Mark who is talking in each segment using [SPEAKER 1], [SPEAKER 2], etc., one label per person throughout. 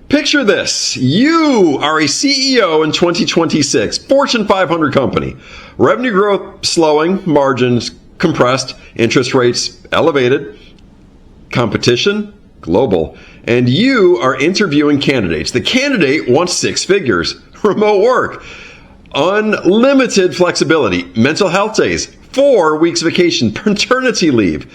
[SPEAKER 1] Picture this. You are a CEO in 2026, Fortune 500 company. Revenue growth slowing, margins compressed, interest rates elevated, competition global, and you are interviewing candidates. The candidate wants 6 figures, remote work, unlimited flexibility, mental health days, 4 weeks vacation, paternity leave,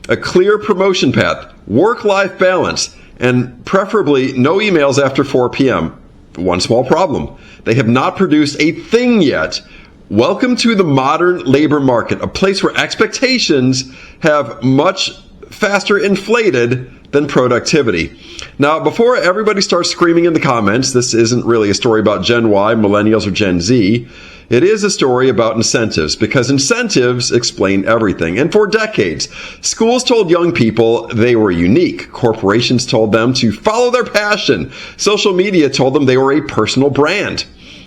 [SPEAKER 1] a clear promotion path, work-life balance, and preferably no emails after 4 p.m. One small problem. They have not produced a thing yet. Welcome to the modern labor market, a place where expectations have much faster inflated than productivity. Now, before everybody starts screaming in the comments, this isn't really a story about Gen Y, Millennials, or Gen Z. It is a story about incentives, because incentives explain everything. And for decades, schools told young people they were unique. Corporations told them to follow their passion. Social media told them they were a personal brand.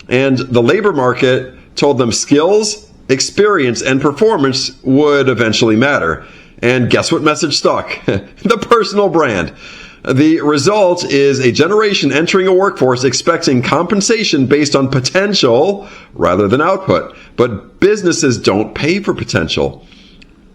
[SPEAKER 1] And the labor market told them skills, experience, and performance would eventually matter. And guess what message stuck? The personal brand. The result is a generation entering a workforce expecting compensation based on potential rather than output. But businesses don't pay for potential.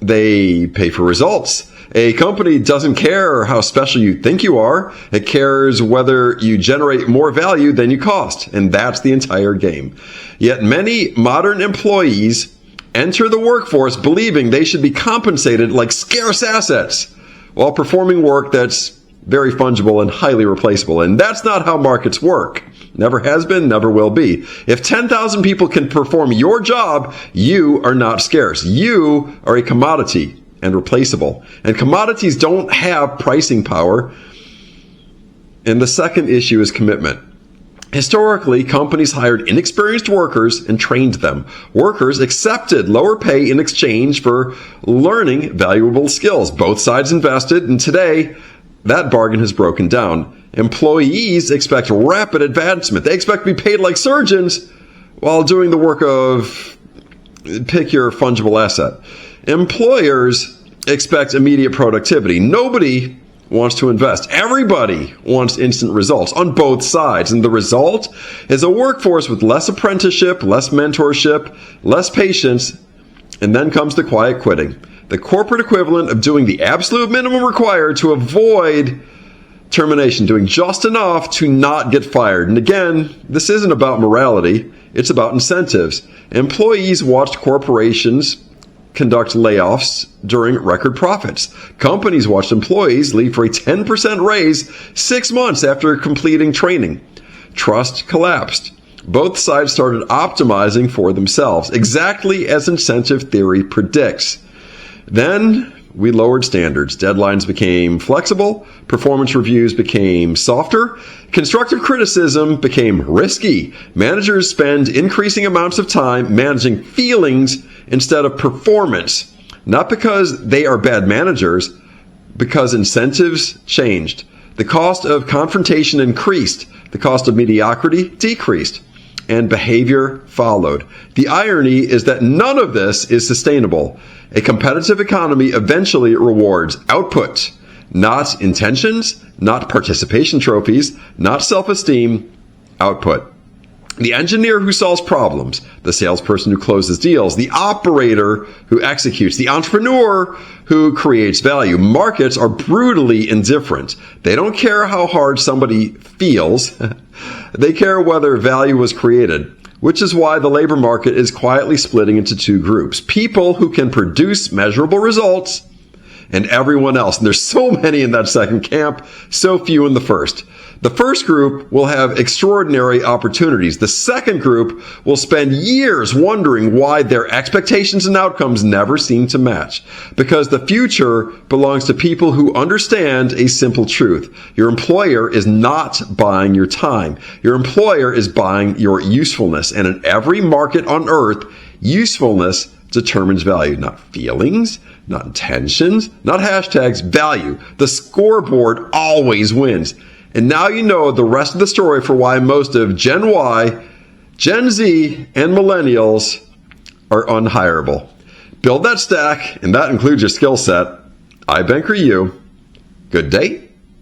[SPEAKER 1] They pay for results. A company doesn't care how special you think you are. It cares whether you generate more value than you cost. And that's the entire game. Yet many modern employees enter the workforce believing they should be compensated like scarce assets while performing work that's very fungible and highly replaceable. And that's not how markets work. Never has been, never will be. If 10,000 people can perform your job, you are not scarce. You are a commodity and replaceable. And commodities don't have pricing power. And the second issue is commitment. Historically, companies hired inexperienced workers and trained them. Workers accepted lower pay in exchange for learning valuable skills. Both sides invested, and today, that bargain has broken down. Employees expect rapid advancement. They expect to be paid like surgeons while doing the work of, pick your fungible asset. Employers expect immediate productivity. Nobody wants to invest. Everybody wants instant results on both sides. And the result is a workforce with less apprenticeship, less mentorship, less patience, and then comes the quiet quitting. The corporate equivalent of doing the absolute minimum required to avoid termination, doing just enough to not get fired. And again, this isn't about morality. It's about incentives. Employees watched corporations conduct layoffs during record profits. Companies watched employees leave for a 10% raise 6 months after completing training. Trust collapsed. Both sides started optimizing for themselves, exactly as incentive theory predicts. Then we lowered standards. Deadlines became flexible. Performance reviews became softer. Constructive criticism became risky. Managers spend increasing amounts of time managing feelings instead of performance. Not because they are bad managers, because incentives changed. The cost of confrontation increased. The cost of mediocrity decreased. And behavior followed. The irony is that none of this is sustainable. A competitive economy eventually rewards output, not intentions, not participation trophies, not self-esteem, output. The engineer who solves problems, the salesperson who closes deals, the operator who executes, the entrepreneur who creates value. Markets are brutally indifferent. They don't care how hard somebody feels. They care whether value was created, which is why the labor market is quietly splitting into 2 groups. People who can produce measurable results and everyone else. And there's so many in that second camp, so few in the first. The first group will have extraordinary opportunities. The second group will spend years wondering why their expectations and outcomes never seem to match. Because the future belongs to people who understand a simple truth. Your employer is not buying your time. Your employer is buying your usefulness. And in every market on earth, usefulness determines value, not feelings, not intentions, not hashtags, value. The scoreboard always wins. And now you know the rest of the story for why most of Gen Y, Gen Z, and Millennials are unhireable. Build that stack, and that includes your skill set. iBankerU. Good day.